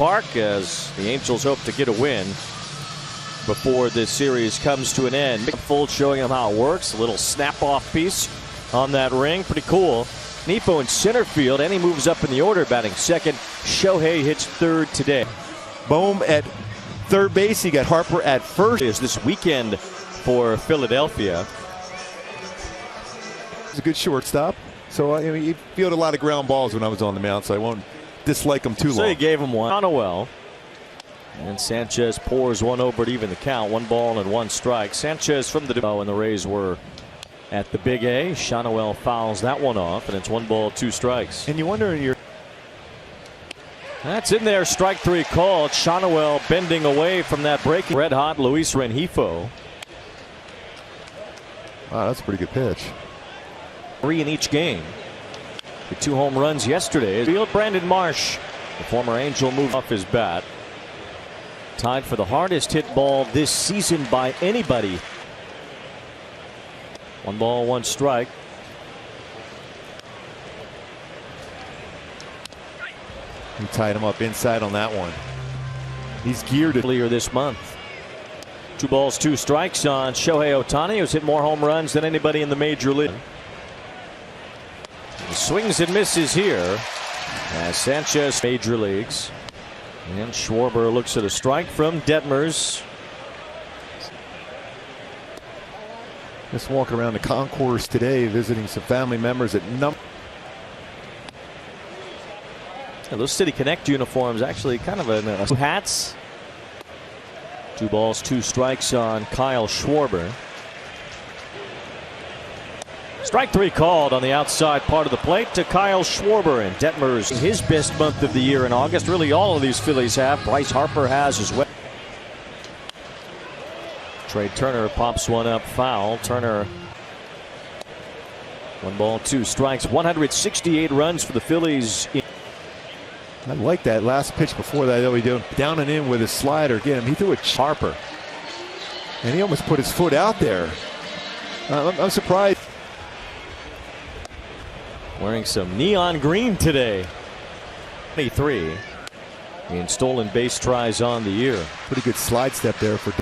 Park as the Angels hope to get a win before this series comes to an end. Full showing him how it works. A little snap-off piece on that ring. Pretty cool. Nifo in center field, and he moves up in the order, batting second. Shohei hits third today. Bohm at third base. He got Harper at first. Is this weekend for Philadelphia. He's a good shortstop. So he fielded a lot of ground balls when I was on the mound, so I won't dislike him too long. So he gave him one. Noel. And Sanchez pours one over to even the count. 1 ball and 1 strike. Sanchez from the and the Rays were at the Big A. Noel fouls that one off, and it's 1 ball, 2 strikes. And you wonder in your. That's in there. Strike 3 called. Noel bending away from that break. Red hot Luis Rengifo. Wow, that's a pretty good pitch. 3 in each game. The 2 home runs yesterday. Field Brandon Marsh, the former Angel, moved off his bat. Tied for the hardest hit ball this season by anybody. 1 ball, 1 strike. He tied him up inside on that one. He's geared earlier this month. 2 balls, 2 strikes on Shohei Ohtani, who's hit more home runs than anybody in the major league. He swings and misses here as Sanchez major leagues. And Schwarber looks at a strike from Detmers. Just walking around the concourse today, visiting some family members at those City Connect uniforms actually kind of a hats. 2 balls, 2 strikes on Kyle Schwarber. Strike 3 called on the outside part of the plate to Kyle Schwarber, and Detmers his best month of the year in August. Really all of these Phillies have. Bryce Harper has as well. Trey Turner pops one up foul. Turner 1 ball, 2 strikes. 168 runs for the Phillies. I like that last pitch before that, though. He did down and in with his slider. Again, he threw a Harper, and he almost put his foot out there. I'm surprised. Wearing some neon green today. 23 in stolen base tries on the year. Pretty good slide step there for.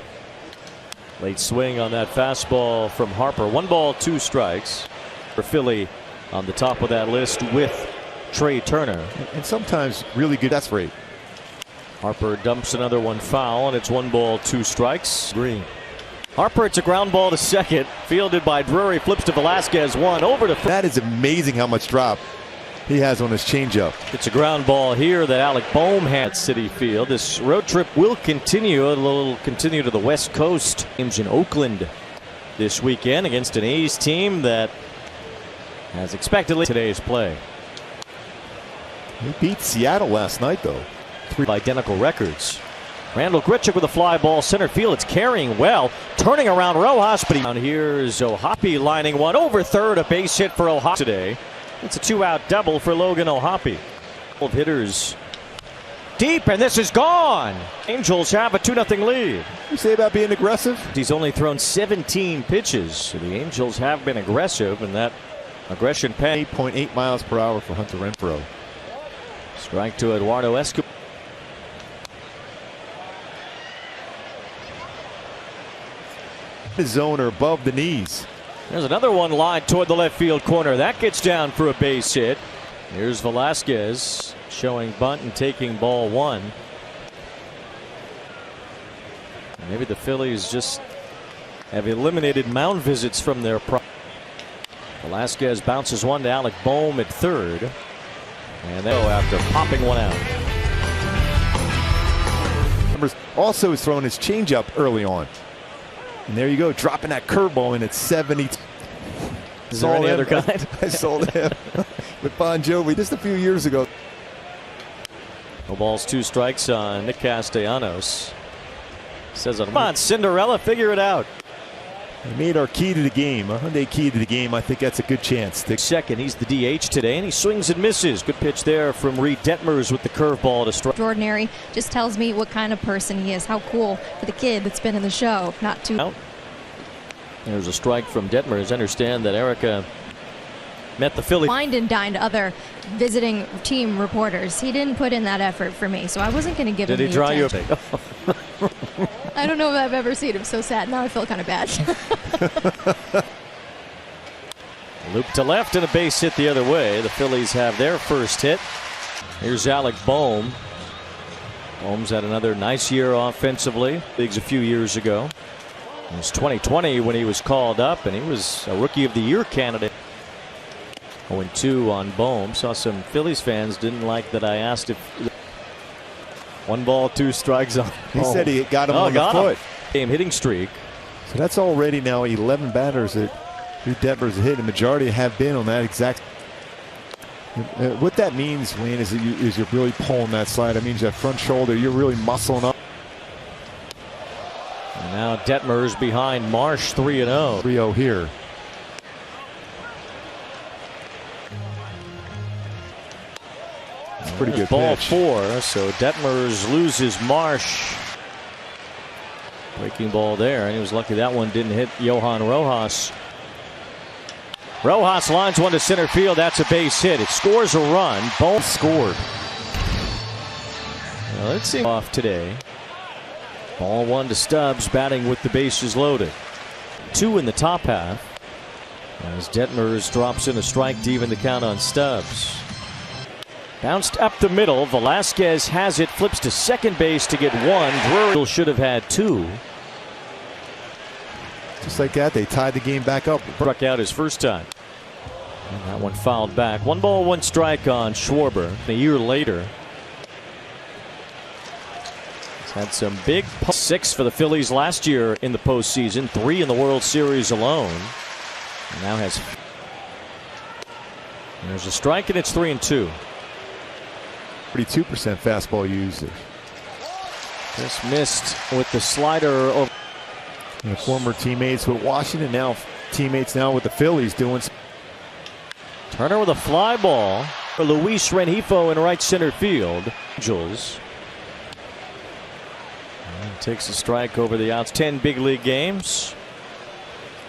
Late swing on that fastball from Harper. 1 ball, 2 strikes for Philly on the top of that list with Trey Turner. And sometimes really good death rate. Harper dumps another one foul, and it's 1 ball, 2 strikes. Green. Harper, it's a ground ball to second. Fielded by Drury. Flips to Velasquez. 1 over to. That is amazing how much drop he has on his changeup. It's a ground ball here that Alec Bohm had at Citi Field. This road trip will continue. It'll continue to the West Coast. Games in Oakland this weekend against an A's team that has expectedly today's play. He beat Seattle last night, though. 3 identical records. Randall Grichuk with a fly ball center field. It's carrying well. Turning around Rojas, but down here's Ohapi lining one over third. A base hit for Ohapi today. It's a 2-out double for Logan Ohapi. Of hitters deep, and this is gone. Angels have a 2-0 lead. You say about being aggressive? He's only thrown 17 pitches. So the Angels have been aggressive, and that aggression pen. 8.8 miles per hour for Hunter Renfroe. Strike to Eduardo Escobar. The zone or above the knees. There's another one lined toward the left field corner. That gets down for a base hit. Here's Velasquez showing bunt and taking ball 1. Maybe the Phillies just have eliminated mound visits from their pro. Velasquez bounces one to Alec Bohm at third. And they go after popping one out. Also has thrown his changeup early on. And there you go, dropping that curveball in at 70. Is there any other kind? I sold him with Bon Jovi just a few years ago. 2 balls, 2 strikes on Nick Castellanos. Says, come on, Cinderella, figure it out. They made our key to the game, a Hyundai key to the game. I think that's a good chance. Second, he's the DH today, and he swings and misses. Good pitch there from Reed Detmers with the curveball to strike. Extraordinary. Just tells me what kind of person he is. How cool for the kid that's been in the show. Not too. Out. There's a strike from Detmers. Understand that Erica met the Phillies. Wined and dined other visiting team reporters. He didn't put in that effort for me, so I wasn't going to give him the Did he draw you attention. I don't know if I've ever seen him so sad. Now I feel kind of bad. Loop to left and a base hit the other way. The Phillies have their first hit. Here's Alec Bohm. Bohm's had another nice year offensively. Leagues a few years ago. It was 2020 when he was called up, and he was a Rookie of the Year candidate. 0-2 on Bohm. Saw some Phillies fans didn't like that I asked if 1 ball, 2 strikes on. He said he got him on the foot. Game hitting streak. So that's already now 11 batters that Detmers hit. The majority have been on that exact. What that means, Wayne, is that you're really pulling that slide. That means that front shoulder, you're really muscling up. And now Detmers behind Marsh 3-0. 3-0 here. It's pretty good ball pitch. 4. So Detmers loses Marsh. Breaking ball there, and he was lucky that one didn't hit Johan Rojas. Rojas lines one to center field. That's a base hit. It scores a run. Bohm scored. Well, let's see off today. Ball 1 to Stubbs, batting with the bases loaded. 2 in the top half. As Detmers drops in a strike to even the count on Stubbs. Bounced up the middle. Velasquez has it. Flips to second base to get 1. Drury should have had 2. Just like that, they tied the game back up. Struck out his first time. And that one fouled back. 1 ball, 1 strike on Schwarber. A year later. He's had some big 6 for the Phillies last year in the postseason. 3 in the World Series alone. And now has. And there's a strike, and it's 3-2. 32% fastball usage. Just missed with the slider over. And former teammates with Washington, now teammates now with the Phillies doing. Turner with a fly ball for Luis Rengifo in right center field. Angels. And takes a strike over the outs. 10 big league games.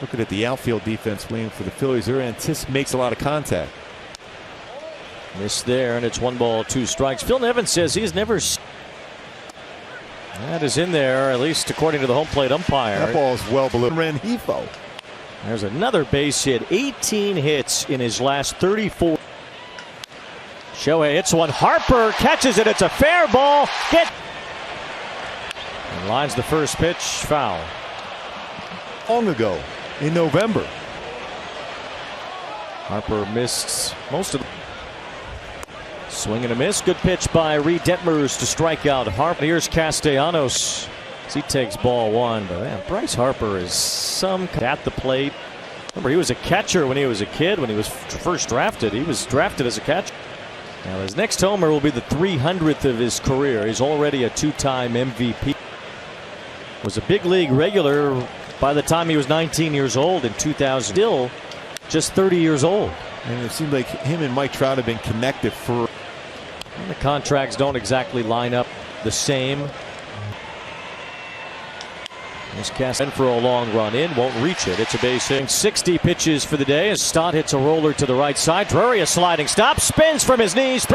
Looking at the outfield defense wing for the Phillies, their makes a lot of contact. Missed there, and it's 1 ball, 2 strikes. Phil Nevin says he's never. That is in there, at least according to the home plate umpire. That ball is well below Rengifo. There's another base hit. 18 hits in his last 34. Shohei hits one. Harper catches it. It's a fair ball. And lines the first pitch. Foul. Long ago, in November. Harper missed most of the. Swing and a miss. Good pitch by Reed Detmers to strike out Harper. Here's Castellanos as he takes ball 1. But man, Bryce Harper is some at the plate. Remember, he was a catcher when he was a kid. When he was first drafted, he was drafted as a catcher. Now his next homer will be the 300th of his career. He's already a 2-time MVP. Was a big league regular by the time he was 19 years old in 2000. Still just 30 years old. And it seemed like him and Mike Trout have been connected for. And the contracts don't exactly line up the same. This cast in for a long run in, won't reach it. It's a base hit. 60 pitches for the day as Stott hits a roller to the right side. Drury a sliding stop, spins from his knees.